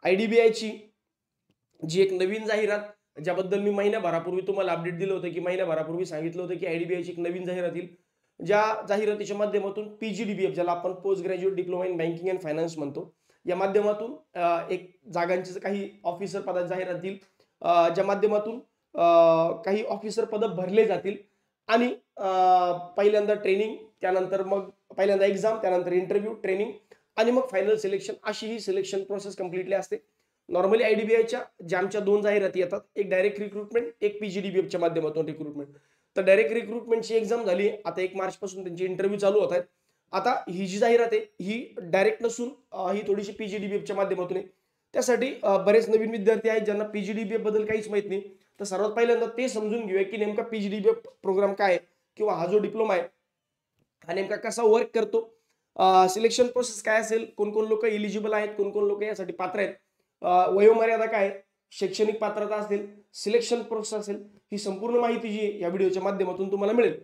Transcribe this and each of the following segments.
IDBI ची जी एक नवीन जाहिरात, ज्याबद्दल मी महिन्याभरापूर्वी तुम्हाला अपडेट दिलं होतं, की महिन्याभरापूर्वी सांगितलं होतं, की IDBI ची एक नवीन जाहिरात येईल, ज्या जाहिरातीच्या माध्यमातून PGDBF, ज्याला आपण post graduate diploma in banking and finance म्हणतो, या माध्यमातून एक जागांची काही ऑफिसर पदाची जाहिरात येईल, ज्या माध्यमातून काही ऑफिसर पदं भरले जातील आणि पहिल्यांदा ट्रेनिंग, त्यानंतर मग पहिल्यांदा एक्झाम, त्यानंतर इंटरव्ह्यू, ट्रेनिंग आणि मग फायनल सिलेक्शन, अशी ही सिलेक्शन प्रोसेस कम्प्लिटली असते. नॉर्मली IDBIच्या ज्या आमच्या 2 जाहिराती येतात, एक डायरेक्ट रिक्रुटमेंट, एक PGDBFच्या माध्यमातून रिक्रुटमेंट. तर डायरेक्ट रिक्रुटमेंटची एक्झाम झाली, आता 1 मार्चपासून त्यांचे इंटरव्ह्यू चालू होत आहेत. आता ही जी जाहिरात आहे ही डायरेक्ट नसून ही थोडीशी PGDBFच्या माध्यमातून आहे. त्यासाठी बरेच नवीन विद्यार्थी आहेत ज्यांना PGDBF बद्दल काहीच माहित नाही. तर सर्वात पहिल्यांदा ते समजून घेऊया, की नेमका PGDBF प्रोग्राम काय आहे किंवा हा जो डिप्लोमा आहे हा नेमका कसा वर्क करतो, सिलेक्शन प्रोसेस काय असेल, कोण लोक एलिजिबल आहेत, कोण लोक यासाठी पात्र आहेत, वयोमर्यादा काय, शैक्षणिक पात्रता असेल, सिलेक्शन प्रोसेस असेल, ही संपूर्ण माहिती जी या व्हिडिओच्या माध्यमातून तुम्हाला मिळेल.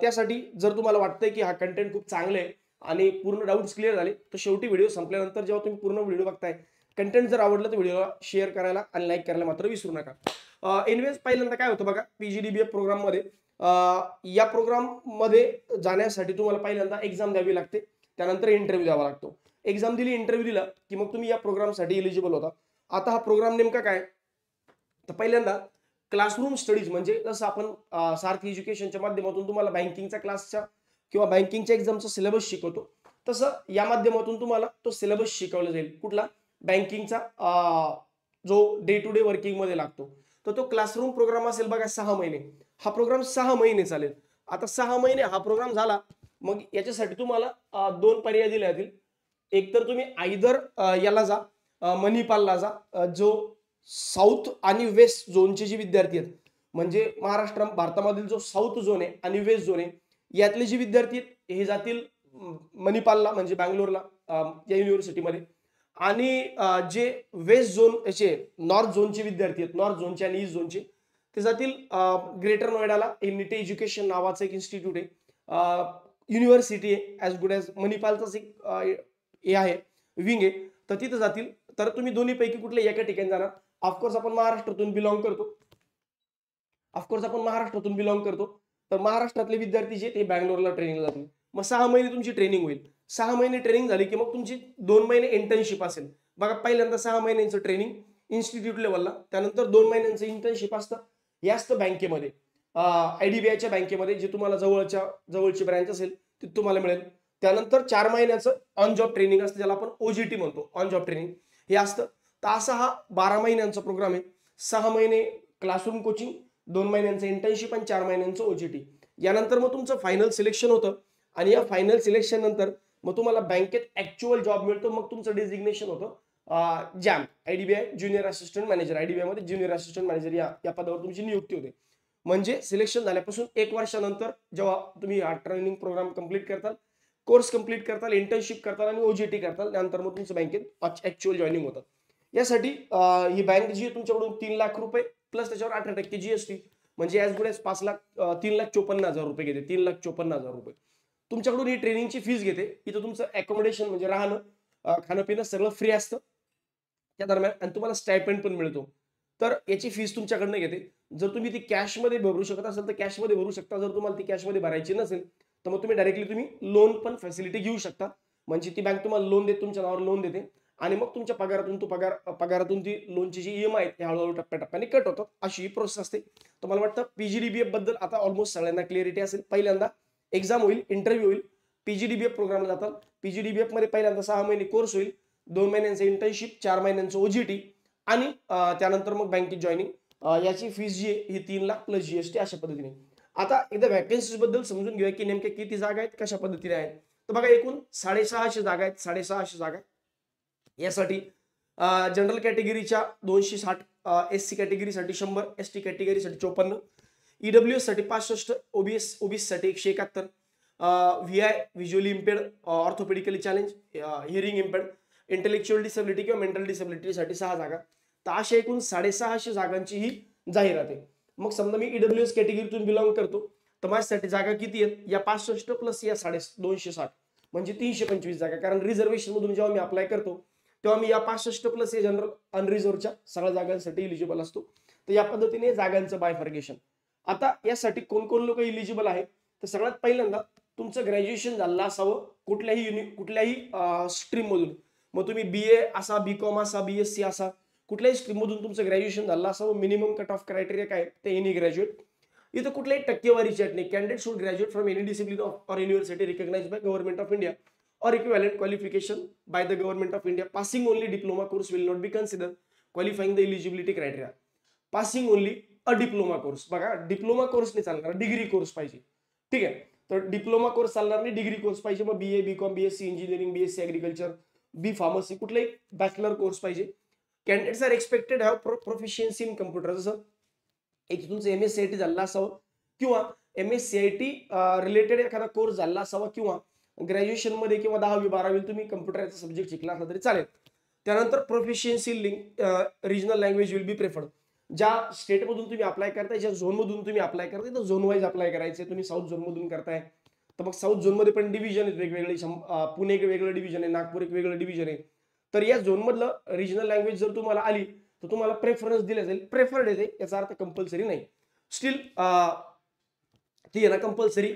त्यासाठी जर तुम्हाला वाटतंय की हा कंटेंट खूप चांगला आहे आणि पूर्ण डाऊट्स क्लिअर झाले, तर शेवटी व्हिडिओ संपल्यानंतर जेव्हा तुम्ही पूर्ण व्हिडिओ बघताय, कंटेंट जर आवडलं तर व्हिडिओला शेअर करायला आणि लाईक करायला मात्र विसरू नका. एनिवेज पहिल्यांदा काय होतं बघा, PGDBF प्रोग्राममध्ये या प्रोग्राममध्ये जाण्यासाठी तुम्हाला पहिल्यांदा एक्झाम द्यावी लागते, त्यानंतर इंटरव्ह्यू द्यावा लागतो. एक्झाम दिली, इंटरव्ह्यू दिला की मग तुम्ही या प्रोग्रामसाठी एलिजिबल होता. आता हा प्रोग्राम नेमका काय, तर पहिल्यांदा क्लासरूम स्टडीज, म्हणजे जसं आपण सारथी एज्युकेशनच्या माध्यमातून तुम्हाला बँकिंगच्या क्लासच्या किंवा बँकिंगच्या एक्झामचा सिलेबस शिकवतो, तसं या माध्यमातून तुम्हाला तो सिलेबस शिकवला जाईल. कुठला, बँकिंगचा, जो डे टू डे वर्किंगमध्ये लागतो. तर तो क्लासरूम प्रोग्राम असेल बघा 6 महिने. हा प्रोग्राम 6 महिने चालेल. आता 6 महिने हा प्रोग्राम झाला, मग याच्यासाठी तुम्हाला 2 पर्याय दिले जातील. एक तर तुम्ही आयदर याला जा, मणिपालला जा, जो साऊथ आणि वेस्ट झोनचे जे विद्यार्थी आहेत, म्हणजे महाराष्ट्र भारतामधील जो साऊथ झोन आहे आणि वेस्ट झोन आहे, यातले जे विद्यार्थी आहेत हे जातील मणिपालला, म्हणजे बँगलोरला, या युनिव्हर्सिटीमध्ये. आणि जे वेस्ट झोन याचे नॉर्थ झोनचे विद्यार्थी आहेत, नॉर्थ झोनचे आणि ईस्ट झोनचे, ते जातील ग्रेटर नोएडाला. निटे एज्युकेशन नावाचं एक इन्स्टिट्यूट आहे, युनिव्हर्सिटी आहे, ॲज गुड ॲज मणिपालचाच एक हे आहे, विंग आहे, तर तिथं जातील. तर तुम्ही दोन्हीपैकी कुठल्या एका ठिकाणी जाणार. ऑफकोर्स आपण महाराष्ट्रातून बिलॉंग करतो, तर महाराष्ट्रातले विद्यार्थी जे ते बँगलोरला ट्रेनिंगला जातील. मग 6 महिने तुमची ट्रेनिंग होईल. 6 महिने ट्रेनिंग झाली की मग तुमची 2 महिने इंटर्नशिप असेल बघा. पहिल्यांदा 6 महिन्यांचं ट्रेनिंग इन्स्टिट्यूट लेवलला, त्यानंतर 2 महिन्यांचं इंटर्नशिप असतं. हे असतं बँकेमध्ये, IDBIच्या बँकेमध्ये, जे तुम्हाला जवळची ब्रँच असेल तिथे तुम्हाला मिळेल. त्यानंतर 4 महिन्याचं ऑन जॉब ट्रेनिंग असतं, ज्याला आपण OJT म्हणतो, ऑन जॉब ट्रेनिंग हे असतं. तर असा हा 12 महिन्यांचा प्रोग्राम आहे. 6 महिने क्लासरूम कोचिंग, 2 महिन्यांचं इंटर्नशिप आणि 4 महिन्यांचं OJT. यानंतर मग तुमचं फायनल सिलेक्शन होतं आणि या फायनल सिलेक्शन नंतर मग तुम्हाला बँकेत ऍक्च्युअल जॉब मिळतो. मग तुमचं डेझिग्नेशन होतं jam, IDBI junior assistant manager. IDBI मध्ये ज्युनियर असिस्टंट मॅनेजर या पदावर तुमची नियुक्ती होते. म्हणजे सिलेक्शन झाल्यापासून 1 वर्षानंतर जेव्हा तुम्ही हा ट्रेनिंग प्रोग्राम कंप्लीट करताल, कोर्स कंप्लीट करताल, इंटर्नशिप करताल आणि OJT करताल, त्यानंतर मग तुमचं बँकेत ऍक्च्युअल जॉईनिंग होतं. यासाठी ही बँक जी आहे तुमच्याकडून 3 लाख रुपये प्लस त्याच्यावर 18% GST, म्हणजे ॲज गुड ॲज 3,54,000 रुपये घेते. 3,54,000 रुपये तुमच्याकडून ही ट्रेनिंगची फीस घेते. इथं तुमचं अकोमोडेशन म्हणजे राहणं, खाणं पिणं सगळं फ्री असतं त्या दरम्यान, आणि तुम्हाला स्टायपेंड पण मिळतो. तर याची फीस तुमच्याकडनं घेते. जर तुम्ही ती कॅशमध्ये भरू शकत असाल तर कॅशमध्ये भरू शकता. जर तुम्हाला ती कॅशमध्ये भरायची नसेल तर मग तुम्ही डायरेक्टली लोन पण फॅसिलिटी घेऊ शकता. म्हणजे ती बँक तुम्हाला लोन देते, तुमच्या नावावर लोन देते आणि मग तुमच्या पगारातून ती लोनची जी EMI आहेत ते हळूहळू टप्प्याटप्प्याने कट होतात. अशी ही प्रोसेस असते. तर मला वाटतं PGDBF बद्दल आता ऑलमोस्ट सगळ्यांना क्लिअरिटी असेल. पहिल्यांदा एक्झाम होईल, इंटरव्ह्यू होईल, PGDBF प्रोग्रामला जातात. PGDBF मध्ये पहिल्यांदा 6 महिने कोर्स होईल, 2 महिन्यांचं इंटर्नशिप, 4 महिन्यांचं OJT आणि त्यानंतर मग बँकेत जॉईनिंग. याची फीस जी आहे ही 3 लाख प्लस GST अशा पद्धतीने. आता एकदा व्हॅकन्सीज बद्दल समजून घेऊया की नेमक्या किती जागा आहेत, कशा पद्धतीने आहेत. तर बघा, एकूण 650 जागा आहेत. 650 जागा यासाठी जनरल कॅटेगरीच्या 260, SC कॅटेगरीसाठी 100, ST कॅटेगरीसाठी 54, EWS साठी 65, OBC साठी 171, VI visually impaired, orthopaedically challenge, hearing impaired, intellectual disability किंवा मेंटल डिसेबिलिटीसाठी 6 जागा. तर अशा एकूण 650 जागांची ही जाहिरात आहे. मग समजा मी EWS कॅटेगरीतून बिलॉंग करतो, तर माझ्यासाठी जागा किती आहेत, या 65 प्लस या 260 म्हणजे 325 जागा. कारण रिझर्वेशन मधून जेव्हा मी अप्लाय करतो तेव्हा मी या 65+ हे जनरल अनरिझर्वच्या सगळ्या जागांसाठी इलिजिबल असतो. तर या पद्धतीने जागांचं बायफर्गेशन. आता यासाठी कोण कोण लोक इलिजिबल आहे, तर सगळ्यात पहिल्यांदा तुमचं ग्रॅज्युएशन झालं असावं कुठल्याही स्ट्रीम मधून. मग तुम्ही BA असा, BCom असा, BSc असा, कुठल्याही स्ट्रीम मधून तुमचं ग्रॅज्युएशन झालं असावं. मिनिमम कट ऑफ क्रायटेरिया काय ते एनी ग्रॅज्युएट. इथं कुठल्याही टक्केवारीची अट नाही. Candidate should graduate from any discipline or university recognised by government of India or equivalent qualification by the government of India. Passing only diploma course will not be considered qualifying the eligibility criteria. Passing only a diploma course. बघा, diploma course नाही चालणार, degree course पाहिजे. ठीक आहे, तर diploma course चालणार नाही, degree course पाहिजे. मग BA, BCom, BSc engineering, BSc agriculture, B pharmacy, कुठलाही बॅचलर कोर्स पाहिजे. Candidates are expected have proficiency in computer. जसं एक तुमचं MSCIT झालं असावं किंवा MSCIT रिलेटेड एखादा कोर्स झाला असावा किंवा ग्रॅज्युएशन मध्ये किंवा 10वी 12वी तुम्ही कम्प्युटरचा सब्जेक्ट शिकला असला तरी चालेल. त्यानंतर proficiency link regional language will be preferred. ज्या स्टेटमधून तुम्ही अप्लाय करताय, ज्या झोनमधून तुम्ही अप्लाय करताय, तर झोन वाईज अप्लाय करायचे. तुम्ही साऊथ झोनमधून करताय तर मग साऊथ झोनमध्ये पण डिव्हिजन आहेत वेगवेगळे. पुणे एक वेगळं डिव्हिजन आहे, नागपूर एक वेगळं डिव्हिजन आहे. तर या झोनमधलं रिजनल लँग्वेज जर तुम्हाला आली तर तुम्हाला प्रेफरन्स दिला जाईल. प्रेफर्ड येते, याचा अर्थ कंपल्सरी नाही. स्टील ती आहे ना कंपल्सरी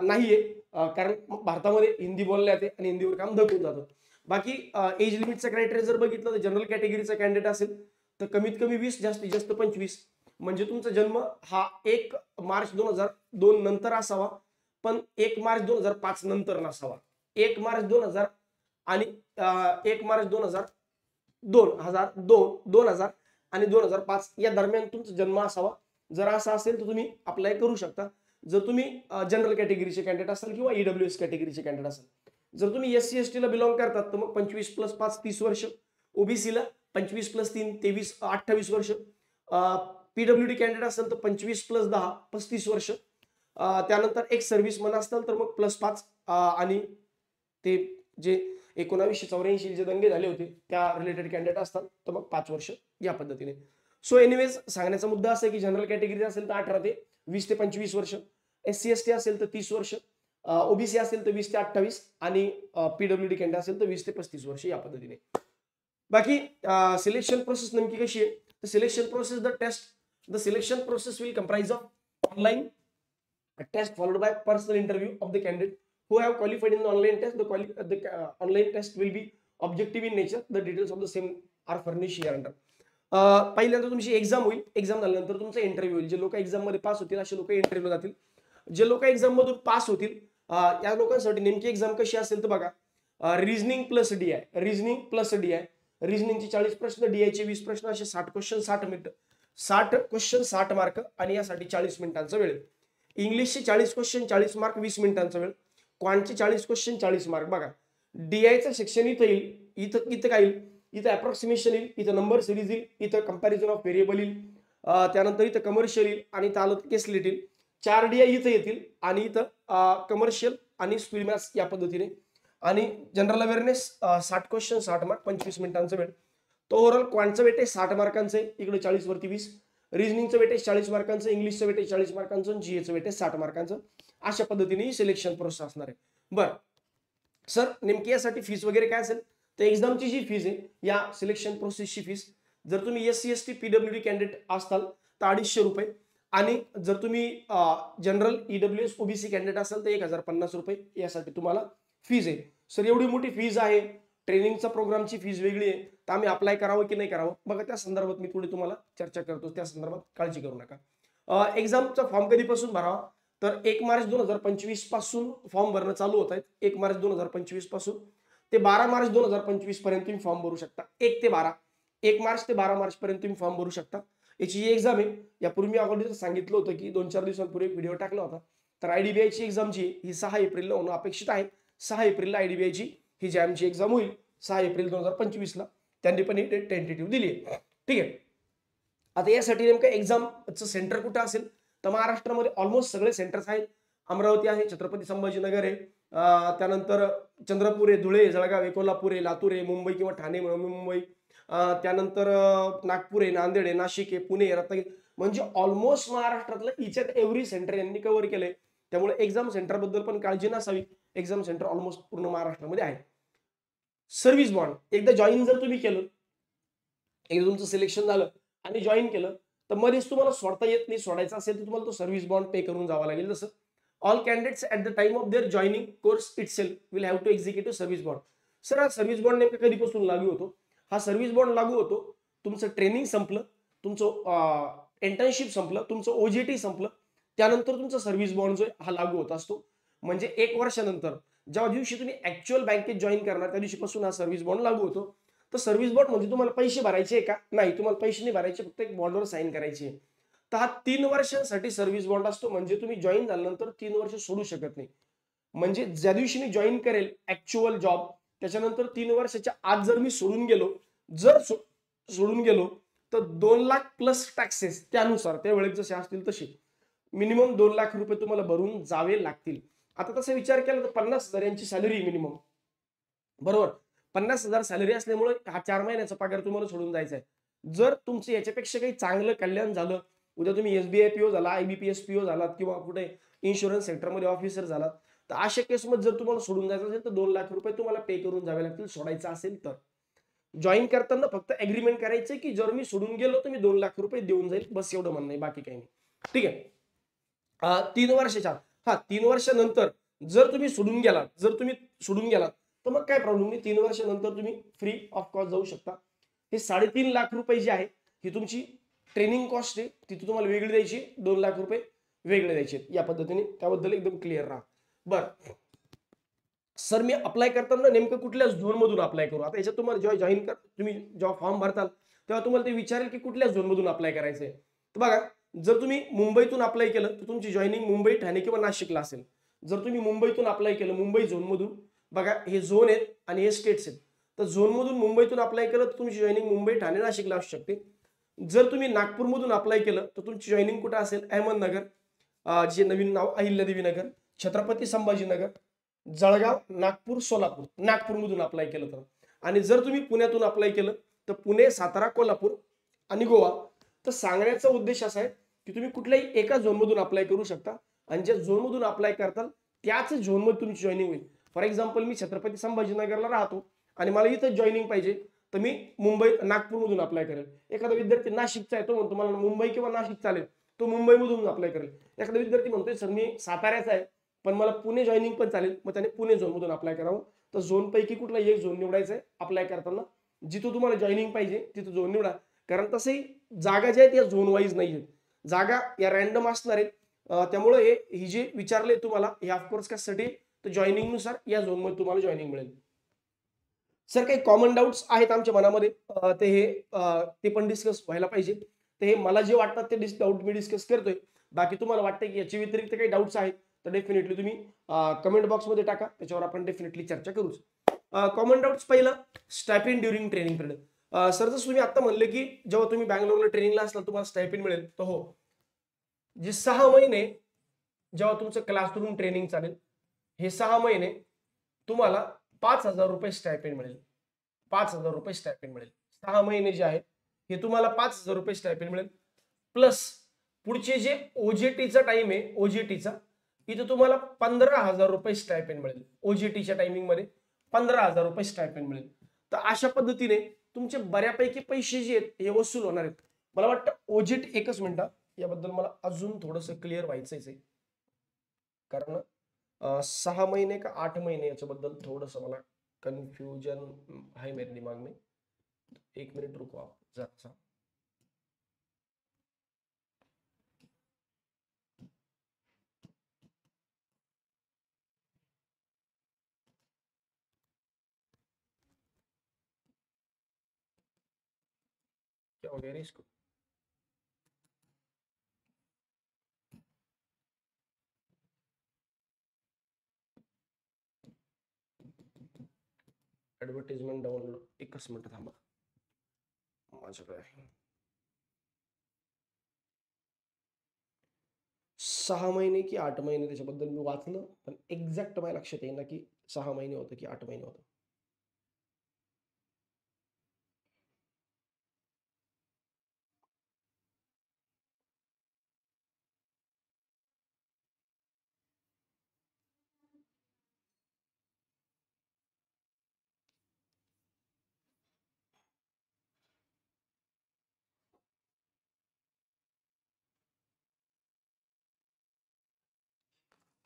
नाहीये, कारण भारतामध्ये हिंदी बोलल्या जाते आणि हिंदीवर काम धकून जातं. बाकी एज लिमिटचा क्रायटेरिया जर बघितलं तर जनरल कॅटेगरीचा कॅन्डिडेट असेल तर कमीत कमी 20, जास्तीत जास्त 25. म्हणजे तुमचा जन्म हा 1 मार्च 2002 नंतर असावा, पण 1 मार्च 2005 नंतर नसावा. 1 मार्च 2000 आणि 1 मार्च 2000 आणि 2005 या दरम्यान तुमचा जन्म असावा. जर असा असेल तर तुम्ही अप्लाय करू शकता. जर तुम्ही जनरल कॅटेगरीचे कॅन्डिडेट असाल किंवा EWS कॅटेगरीचे कॅन्डिडेट असाल. जर तुम्ही SC ST ला बिलॉंग करतात तर मग 25 + 5 30 वर्ष. OBC ला 25 + 3 23 28 वर्ष. PWD कॅन्डिडेट असेल तर 25 + 10 35 वर्ष. त्यानंतर एक सर्व्हिसमन असतात तर मग +5 आणि ते जे 1984 जे दंगे झाले होते त्या रिलेटेड कॅन्डिडेट असतात तर मग 5 वर्ष या पद्धतीने. सो एनिवेज सांगण्याचा मुद्दा असा आहे की जनरल कॅटेगरी असेल तर 18 ते 20 ते 25 वर्ष. SC ST असेल तर 30 वर्ष. OBC असेल तर 20 ते 28 आणि PWD कॅन्डिडेट असेल तर 20 ते 35 वर्ष या पद्धतीने. बाकी सिलेक्शन प्रोसेस नेमकी कशी आहे, तर selection process the selection process will comprise of online test followed by personal interview of the candidate who have qualified in the online test. The online test will be objective in nature. The details of the same are furnished here under. पहिल्यांदा तुमची exam होईल. Exam झाल्यानंतर तुमचा interview होईल. जे लोक exam मध्ये pass होतील असे लोक इंटरव्ह्यू जातील. जे लोक एक्झाम मधून पास होतील या लोकांसाठी नेमकी एक्झाम कशी असेल तर बघा, reasoning plus DI. Reasoning plus DI. रिझनिंगचे 40 प्रश्न, DI चे 20 प्रश्न, असे 60 क्वेश्चन 60 मिनिट. 60 क्वेश्चन 60 मार्क आणि यासाठी 40 मिनिटांचा वेळ. इंग्लिशचे 40 क्वेश्चन 40 मार्क 20 मिनिटांचा वेळ. क्वांटचे 40 क्वेश्चन 40 मार्क. बघा, DIचं सेक्शन इथं येईल, इथं काय येईल, इथं अप्रॉक्सिमेशन येईल, इथं नंबर सिरीज येईल, इथं कंपॅरिझन ऑफ व्हेरिएबल येईल, त्यानंतर इथं कमर्शियल येईल आणि इथं केस लिट येईल. 4 DI इथं येतील आणि इथं कमर्शियल आणि स्पीड मॅथ्स या पद्धतीने. आणि जनरल अवेअरनेस 60 क्वेश्चन 60 मार्क 25 मिनिटांचा वेळ. तो ओव्हरऑल क्वांटचं वेटेज 60 मार्कांचं आहे, इकडे 40 वरती 20. रिझनिंगचं वेटेज 40 मार्कांचं, इंग्लिशचं वेटेज 40 मार्कांचं, GAचं वेटेज 60 मार्कांचं. अशा पद्धतीने ही सिलेक्शन प्रोसेस असणार आहे. बरं सर, नेमकी यासाठी फीस वगैरे काय असेल, तर एक्झामची जी फीस आहे या सिलेक्शन प्रोसेसची फीस, जर तुम्ही SC ST PWD कॅन्डिडेट असाल तर 250 रुपये आणि जर तुम्ही जनरल EWS OBC कॅन्डिडेट असाल तर 1050 रुपये यासाठी तुम्हाला फीज आहे. सर एवढी मोठी फीज आहे, ट्रेनिंगचा प्रोग्रामची फीज वेगळी आहे, तर आम्ही अप्लाय करावं की नाही करावं, बघा त्या संदर्भात मी थोडी तुम्हाला चर्चा करतो. त्या संदर्भात काळजी करू नका. एक्झामचा फॉर्म कधीपासून भरावा, तर 1 मार्च 2025 पासून फॉर्म भरणं चालू होत आहेत. 1 मार्च 2025 पासून ते 12 मार्च 2025 पर्यंत तुम्ही फॉर्म भरू शकता. 1 मार्च ते 12 मार्च पर्यंत तुम्ही फॉर्म भरू शकता. याची जी एक्झाम आहे, यापूर्वी मी अगोदर सांगितलं होतं की 2-4 दिवसांपूर्वी एक व्हिडिओ टाकला होता. तर IDBIची एक्झाम जी ही 6 एप्रिलला होणं अपेक्षित आहे. 6 एप्रिलला IDBIची ही जॅमची एक्झाम होईल. 6 एप्रिल 2025 ला त्यांनी पण ही डेट टेंटेटिव्ह दिली आहे. ठीक आहे. आता यासाठी नेमकं एक्झामचं सेंटर कुठं असेल, तर महाराष्ट्रामध्ये ऑलमोस्ट सगळे सेंटर्स आहेत. अमरावती आहे, छत्रपती संभाजीनगर आहे, त्यानंतर चंद्रपूर आहे, धुळे, जळगाव आहे, कोल्हापूर आहे, लातूर आहे, मुंबई किंवा ठाणे मुंबई, त्यानंतर नागपूर आहे, नांदेड आहे, नाशिक आहे, पुणे आहे, रत्नागिरी, म्हणजे ऑलमोस्ट महाराष्ट्रातलं इच अँड एव्हरी सेंटर यांनी कव्हर केलंय. त्यामुळे एक्झाम सेंटर बद्दल पण काळजी नसावी. एक्झाम सेंटर ऑलमोस्ट पूर्ण महाराष्ट्रामध्ये आहे. सर्व्हिस बॉन्ड एकदा जॉईन जर तुम्ही केलं, एकदा तुमचं सिलेक्शन झालं आणि जॉईन केलं, तर मध्येच तुम्हाला सोडता येत नाही. सोडायचं असेल तर तुम्हाला तो सर्व्हिस बॉन्ड पे करून जावा लागेल. जसं all candidates at the time of their joining course itself will have to execute service bond. Sir हा सर्व्हिस बॉन्ड नेमका कधीपासून लागू होतो? हा सर्व्हिस बॉन्ड लागू होतो तुमचं ट्रेनिंग संपलं, तुमचं इंटर्नशिप संपलं, तुमचं ओजीटी संपलं, त्यानंतर तुमचा सर्व्हिस बॉन्ड जो हा लागू होत असतो. म्हणजे 1 वर्षानंतर ज्या दिवशी तुम्ही ऍक्च्युअल बँकेत जॉईन करणार त्या दिवशीपासून हा सर्व्हिस बॉन्ड लागू होतो. तर सर्व्हिस बॉन्ड म्हणजे तुम्हाला पैसे भरायचे आहे का? नाही, तुम्हाला पैसे नाही भरायचे, फक्त एक बॉन्डवर साईन करायची आहे. तर हा 3 वर्षांसाठी सर्व्हिस बॉन्ड असतो. म्हणजे तुम्ही जॉईन झाल्यानंतर 3 वर्ष सोडू शकत नाही. म्हणजे ज्या दिवशी मी जॉईन करेल ऍक्च्युअल जॉब, त्याच्यानंतर 3 वर्षाच्या आत जर मी सोडून गेलो, जर सोडून गेलो, तर 2 लाख प्लस टॅक्सेस त्यानुसार त्यावेळेस जसे असतील तसे मिनिमम 2 लाख रुपये तुम्हाला भरून जावे लागतील. आता तसा विचार केला तर 50,000 यांची सॅलरी मिनिमम, बरोबर. 50,000 सॅलरी असल्यामुळे हा 4 महिन्याचा पगार तुम्हाला सोडून जायचा आहे. जर तुमचं याच्यापेक्षा काही चांगलं कल्याण झालं, उद्या तुम्ही एसबीआय पीओ झाला, आयबीपीएस पीओ झालात किंवा कुठे इन्शुरन्स सेक्टरमध्ये ऑफिसर झालात, तर अशा केसमध्ये जर तुम्हाला सोडून जायचं असेल तर 2 लाख रुपये तुम्हाला पे करून जावे लागतील सोडायचं असेल तर. जॉईन करताना फक्त ॲग्रीमेंट करायचं की जर मी सोडून गेलो तर मी 2 लाख रुपये देऊन जाईल, बस एवढं म्हणणं आहे, बाकी काही नाही. ठीक आहे. 3 वर्षाच्या, 3 वर्षानंतर जर तुम्ही सोडून गेलात, तर मग काय प्रॉब्लेम नाही. 3 वर्षानंतर तुम्ही फ्री ऑफ कॉस्ट जाऊ शकता. हे 3.5 लाख रुपये जे आहे, ही तुमची ट्रेनिंग कॉस्ट आहे, तिथे तुम्हाला वेगळी द्यायची, 2 लाख रुपये वेगळे द्यायचे. या पद्धतीने त्याबद्दल एकदम क्लिअर राहा. बरं सर, मी अप्लाय करताना नेमकं कुठल्या झोनमधून अप्लाय करू? आता याच्यात तुम्हाला जेव्हा तुम्ही जेव्हा फॉर्म भरताल, तेव्हा तुम्हाला ते विचारेल की कुठल्या झोनमधून अप्लाय करायचं आहे. तर बघा, जर तुम्ही मुंबईतून अप्लाय केलं तर तुमची जॉईनिंग मुंबई, ठाणे किंवा नाशिकला असेल. जर तुम्ही मुंबईतून अप्लाय केलं, मुंबई झोनमधून, बघा हे झोन आहेत आणि हे स्टेट्स आहेत. तर झोनमधून मुंबईतून अप्लाय केलं तर तुमची जॉईनिंग मुंबई, ठाणे, नाशिकला असू शकते. जर तुम्ही नागपूरमधून अप्लाय केलं तर तुमची जॉईनिंग कुठं असेल? अहमदनगर, जे नवीन नाव अहिल्यादेवी नगर, छत्रपती संभाजीनगर, जळगाव, नागपूर, सोलापूर. नागपूरमधून अप्लाय केलं तर. आणि जर तुम्ही पुण्यातून अप्लाय केलं तर पुणे, सातारा, कोल्हापूर आणि गोवा. तर सांगण्याचा उद्देश असा आहे की तुम्ही कुठल्याही एका झोनमधून अप्लाय करू शकता आणि ज्या झोनमधून अप्लाय करताल त्याच झोनमध्ये तुमची जॉईनिंग होईल. फॉर एक्झाम्पल, मी छत्रपती संभाजीनगरला राहतो आणि मला इथं जॉईनिंग पाहिजे, तर मी नागपूरमधून अप्लाय करेल. एखादा विद्यार्थी नाशिकचा आहे, तो म्हणतो मला मुंबई किंवा नाशिक चालेल, तो मुंबईमधून अप्लाय करेल. एखादा विद्यार्थी म्हणतोय सर मी साताऱ्याचा आहे पण मला पुणे जॉईनिंग पण चालेल, मग त्याने पुणे झोनमधून अप्लाय करावं. तर झोनपैकी कुठला एक झोन निवडायचा आहे अप्लाय करताना. जिथं तुम्हाला जॉईनिंग पाहिजे तिथं झोन निवडा. कारण तसंही जागा ज्या आहेत या झोन वाईज नाही आहेत, जागा या रॅन्डम असणार आहेत. त्यामुळे ही जे विचारले तुम्हाला हे ऑफकोर्स कशासाठी, तर जॉईनिंग नुसार या झोनमध्ये तुम्हाला जॉईनिंग मिळेल. सर, काही कॉमन डाऊट्स आहेत आमच्या मनामध्ये, ते पण डिस्कस व्हायला पाहिजे. तर हे मला जे वाटतात ते डाऊट मी डिस्कस करतोय. बाकी तुम्हाला वाटतं की याच्या व्यतिरिक्त काही डाऊट्स आहेत तर डेफिनेटली तुम्ही कमेंट बॉक्समध्ये टाका, त्याच्यावर आपण डेफिनेटली चर्चा करूच. कॉमन डाऊट्स पहिला, stipend during training period. Sir, जसं तुम्ही आता म्हणले की जेव्हा तुम्ही बँगलोरला ट्रेनिंगला असला तुम्हाला स्टायपेंड मिळेल, तर हो, जे 6 महिने जेव्हा तुमचं क्लासरूम ट्रेनिंग चालेल, हे 6 महिने तुम्हाला 5,000 रुपये स्टायपेंड मिळेल. 5,000 रुपये स्टायपेंड मिळेल. 6 महिने जे आहेत हे तुम्हाला 5,000 रुपये स्टायपेंड मिळेल. प्लस पुढचे जे ओजीटीचा टाइम आहे, ओजीटीचा, इथे तुम्हाला 15,000 रुपये स्टायपेंड मिळेल. ओजीटीच्या टायमिंग मध्ये 15,000 रुपये स्टायपेंड मिळेल. तर अशा पद्धतीने तुमचे बऱ्यापैकी पैसे जे आहेत हे वसूल होणार आहेत. मला वाटतं ओजीटी, एकच मिनिट, याबद्दल मला अजून थोडंसं क्लिअर व्हायचंच आहे. कारण 6 महिने का 8 महिने याच्याबद्दल थोडंसं मला कन्फ्यूजन है मेरे दिमाग में. 1 मिनट रुको आप जरा. क्या हो गया रे इसको? ऍडव्हर्टाइजमेंट डाउनलोड, एकच मिनिट थांबा. माझ्याकडे 6 महिने की 8 महिने त्याच्याबद्दल मी वाचलं, पण एक्झॅक्ट माझ्या लक्षात येईना की 6 महिने होतं की 8 महिने होतं.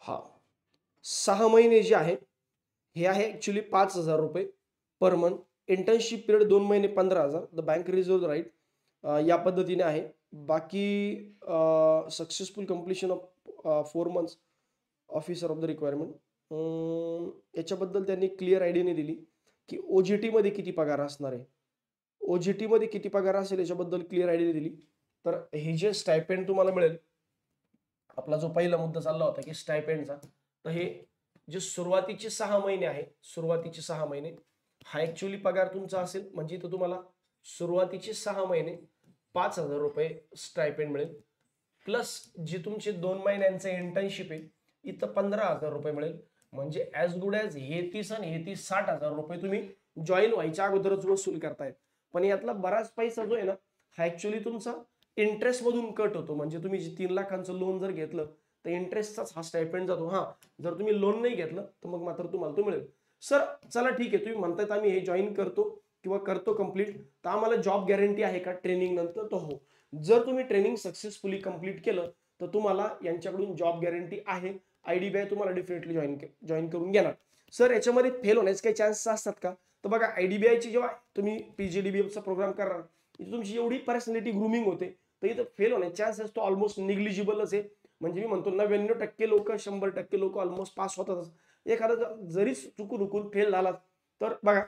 हा 6 महिने जे आहे हे आहे ॲक्चुअली 5,000 रुपये पर मंथ. इंटर्नशिप पिरियड 2 महिने 15,000. द बँक रिझर्व्ह राईट या पद्धतीने आहे. बाकी successful completion of 4 months officer of the requirement याच्याबद्दल त्यांनी क्लिअर आयडिया नाही दिली की OJT मध्ये किती पगार असणार आहे. OJT मध्ये किती पगार असेल याच्याबद्दल क्लिअर आयडिया दिली. तर हे जे स्टायपेंड तुम्हाला मिळेल, आपला जो पहिला मुद्दा चालला होता की स्टायपेंडचा, तर हे जे सुरुवातीचे 6 महिने आहे, सुरुवातीचे 6 महिने हा ॲक्च्युअली पगार तुमचा असेल. म्हणजे इथं तुम्हाला सुरुवातीचे 6 महिने 5,000 रुपये स्टायपेंड मिळेल. प्लस जी तुमचे 2 महिन्यांचे इंटर्नशिप आहे इथं 15,000 रुपये मिळेल. म्हणजे ॲज गुड ॲज हे 30 आणि हे 30 60,000 रुपये तुम्ही जॉईन व्हायच्या अगोदरच वसूल करतायत. पण यातला बराच पैसा जो आहे ना हा ॲक्च्युअली तुमचा इंटरेस्ट मधून कट होतो. म्हणजे तुम्ही जे 3 लाखांचं लोन जर घेतलं तर इंटरेस्टचाच हा स्टायपेंड जातो. हा जर तुम्ही लोन नाही घेतलं तर मग मात्र तुम्हाला तो मिळेल. सर चला ठीक आहे, तुम्ही म्हणतायत आम्ही हे जॉईन करतो किंवा करतो कंप्लीट, तर आम्हाला जॉब गॅरंटी आहे का ट्रेनिंग नंतर? तर हो, जर तुम्ही ट्रेनिंग सक्सेसफुली कंप्लीट केलं तर तुम्हाला यांच्याकडून जॉब गॅरंटी आहे. IDBI तुम्हाला डेफिनेटली जॉईन करून घेणार. सर याच्यामध्ये फेल होण्याचे काही चान्सेस असतात का? तर बघा IDBIची जेव्हा तुम्ही PGDBFचा प्रोग्राम करणार इथे तुमची एवढी पर्सनॅलिटी ग्रूमिंग होते तर इथं फेल होण्याचे चान्सेस तो ऑलमोस्ट निग्लिजिबलच आहे. म्हणजे मी म्हणतो 99% लोक 100% लोक ऑलमोस्ट पास होतातच. एखादा जरी चुकून फेल झाला तर बघा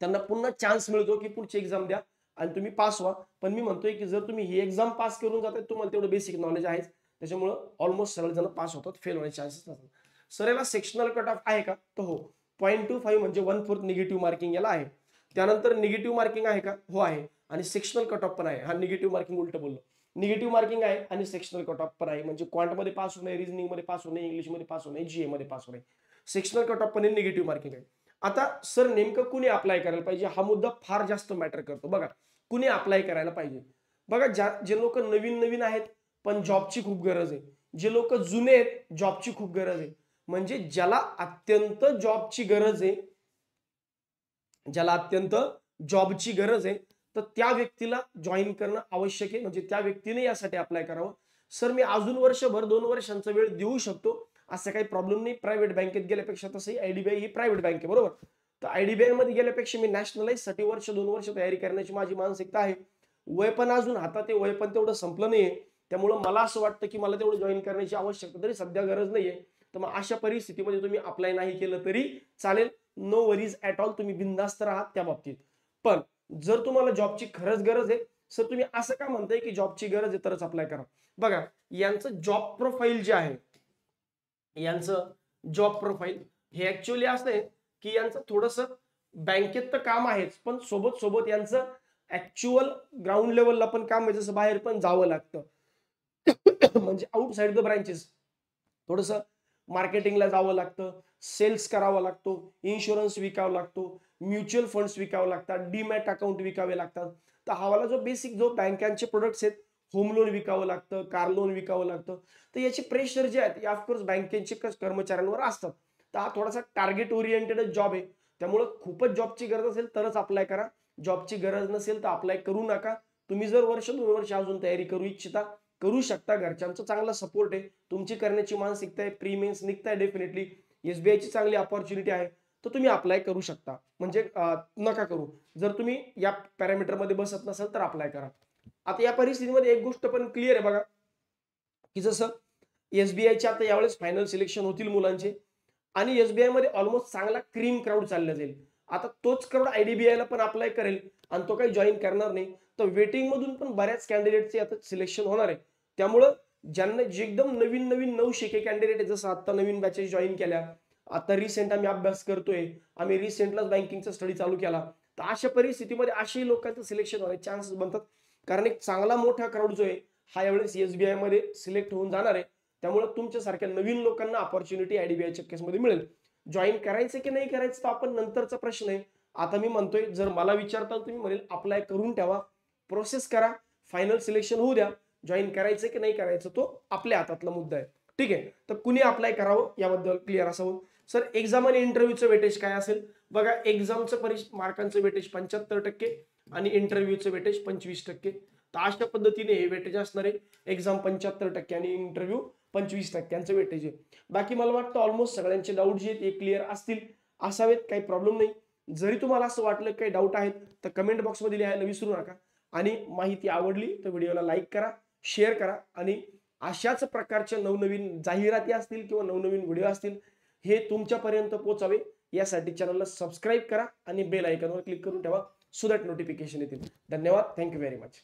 त्यांना पुन्हा चान्स मिळतो की पुढची एक्झाम द्या आणि तुम्ही पास व्हा. पण मी म्हणतोय की जर तुम्ही ही एक्झाम पास करून जाताय तुम्हाला तेवढं बेसिक नॉलेज आहेच, त्याच्यामुळं ऑलमोस्ट सगळे जण पास होतात, फेल होण्याचे चान्सेस नसतात. सर याला सेक्शनल कट ऑफ आहे का? तर हो, 0.25 म्हणजे 1/4 निगेटिव्ह मार्किंग याला आहे. त्यानंतर निगेटिव्ह मार्किंग आहे का? हो आहे. आणि सेक्शनल कट ऑफ पण आहे. हा निगेटिव्ह मार्किंग उलट बोललो. निगेटिव्ह मार्किंग आहे आणि सेक्शनल कट ऑफ पण आहे. म्हणजे क्वांटमध्ये पास होणे, रिझनिंग मध्ये पास होणे, इंग्लिशमध्ये पास होणे, GA मध्ये पास होणे. सेक्शनल कट ऑफ पण निगेटिव्ह मार्किंग आहे. आता सर नेमकं कुणी अप्लाय करायला पाहिजे हा मुद्दा फार जास्त मॅटर करतो. बघा कुणी अप्लाय करायला पाहिजे? बघा जे लोक नवीन नवीन आहेत पण जॉबची खूप गरज आहे, जे लोक जुने आहेत जॉबची खूप गरज आहे, म्हणजे ज्याला अत्यंत जॉबची गरज आहे, ज्याला अत्यंत जॉबची गरज आहे तर त्या व्यक्तीला जॉईन करणं आवश्यक आहे. म्हणजे त्या व्यक्तीने यासाठी अप्लाय करावं. सर मी अजून वर्षभर 2 वर्षांचा वेळ देऊ शकतो असं काही प्रॉब्लेम नाही. प्रायव्हेट बँकेत गेल्यापेक्षा तसंही IDBI ही प्रायव्हेट बँक आहे बरोबर. तर IDBI मध्ये गेल्यापेक्षा मी नॅशनलाइज साठी 2 वर्ष तयारी करण्याची माझी मानसिकता आहे. वय पण अजून हातात आहे, वय पण तेवढं संपलं नाहीये. त्यामुळं मला असं वाटतं की मला तेवढं जॉईन करण्याची आवश्यकता तरी सध्या गरज नाहीये. तर मग अशा परिस्थितीमध्ये तुम्ही अप्लाय नाही केलं तरी चालेल. नो वरीज ॲट ऑल, तुम्ही बिंदास्त राहा त्या बाबतीत. पण जर तुम्हाला जॉबची खरंच गरज आहे, सर तुम्ही असं का म्हणताय की जॉबची गरज आहे तरच अप्लाय करा? बघा यांचं जॉब प्रोफाईल जे आहे, यांचं जॉब प्रोफाईल हे ऍक्च्युअली असं आहे की यांचं थोडंसं बँकेत तर काम आहेच, पण सोबत सोबत यांचं ऍक्च्युअल ग्राउंड लेवलला पण काम आहे, जसं बाहेर पण जावं लागतं. म्हणजे आउटसाइड द ब्रांचेस थोडंसं मार्केटिंगला जावं लागतं, सेल्स करावा लागतो, इन्शुरन्स विकावा लागतो, म्युच्युअल फंड्स विकावे लागतात, डीमॅट अकाउंट विकावे लागतात. तर हा जो बेसिक जो बँकांचे प्रोडक्ट्स आहेत, होम लोन विकावं लागतं, कार लोन विकावं लागतं. तर याचे प्रेशर जे आहेत ऑफकोर्स बँकेचे कर्मचाऱ्यांवर असतात. तर हा थोडासा टार्गेट ओरिएंटेड जॉब आहे. त्यामुळं खूपच जॉबची गरज असेल तरच अप्लाय करा. जॉबची गरज नसेल तर अप्लाय करू नका. तुम्ही जर 2 वर्ष अजून तयारी करू इच्छिता, करू शकता. घरच्यांचा चांगला सपोर्ट आहे, तुमची करण्याची मानसिकता आहे, प्री मेन्स निघताय डेफिनेटली, SBI ची चांगली अपॉर्च्युनिटी आहे, तर तुम्ही अप्लाय करू शकता. म्हणजे नका करू. जर तुम्ही या पॅरामीटरमध्ये बसत नसाल तर अप्लाय करा. आता या परिस्थितीमध्ये एक गोष्ट पण क्लिअर आहे बघा, की जसं SBIचे आता यावेळेस फायनल सिलेक्शन होतील मुलांचे आणि SBI मध्ये ऑलमोस्ट चांगला क्रीम क्राऊड चालला जाईल. आता तोच क्राऊड IDBI ला पण अप्लाय करेल आणि तो काही जॉईन करणार नाही. तर वेटिंग मधून पण बऱ्याच कॅन्डिडेटचे आता सिलेक्शन होणार आहे. त्यामुळं ज्यांना जे एकदम नवीन नवीन नवशिके कॅन्डिडेट आहे, जसं आता नवीन बॅचेस जॉईन केल्या, आता रिसेंट आम्ही अभ्यास करतोय, आम्ही रिसेंटलाच बँकिंगचा स्टडी चालू केला, तर अशा परिस्थितीमध्ये अशाही लोकांचं सिलेक्शन होण्याचे चान्सेस बनतात. कारण एक चांगला मोठा क्राऊड जो आहे हा यावेळेस SBI मध्ये सिलेक्ट होऊन जाणार आहे. त्यामुळे तुमच्यासारख्या नवीन लोकांना अपॉर्च्युनिटी IDBIच्या केसमध्ये मिळेल. जॉईन करायचं की नाही करायचं तर आपण नंतरचा प्रश्न आहे. आता मी म्हणतोय जर मला विचारताल तुम्ही म्हणेल अप्लाय करून ठेवा, प्रोसेस करा, फायनल सिलेक्शन होऊ द्या. जॉईन करायचं की नाही करायचं तो आपल्या हातातला मुद्दा आहे. ठीक आहे, तर कुणी अप्लाय करावं याबद्दल क्लिअर असावं. सर एक्झाम आणि इंटरव्ह्यूचं वेटेज काय असेल? बघा एक्झामचं मार्कांचं वेटेज 75% आणि इंटरव्ह्यूचं वेटेज 25%. तर अशा पद्धतीने हे वेटेज असणार आहे. एक्झाम 75% आणि इंटरव्ह्यू 25% वेटेज आहे. बाकी मला वाटतं ऑलमोस्ट सगळ्यांचे डाऊट जे आहेत ते क्लिअर असतील, असावेत, काही प्रॉब्लेम नाही. जरी तुम्हाला असं वाटलं काही डाऊट आहेत तर कमेंट बॉक्समध्ये लिहायला विसरू नका. आणि माहिती आवडली तर व्हिडिओला लाईक करा, शेअर करा आणि अशाच प्रकारच्या नवनवीन जाहिराती असतील किंवा नवनवीन व्हिडिओ असतील हे तुमच्यापर्यंत पोहोचावे यासाठी चॅनलला सबस्क्राईब करा आणि बेल आयकॉनवर क्लिक करून ठेवा सो दॅट नोटिफिकेशन येतील. धन्यवाद. Thank you very much.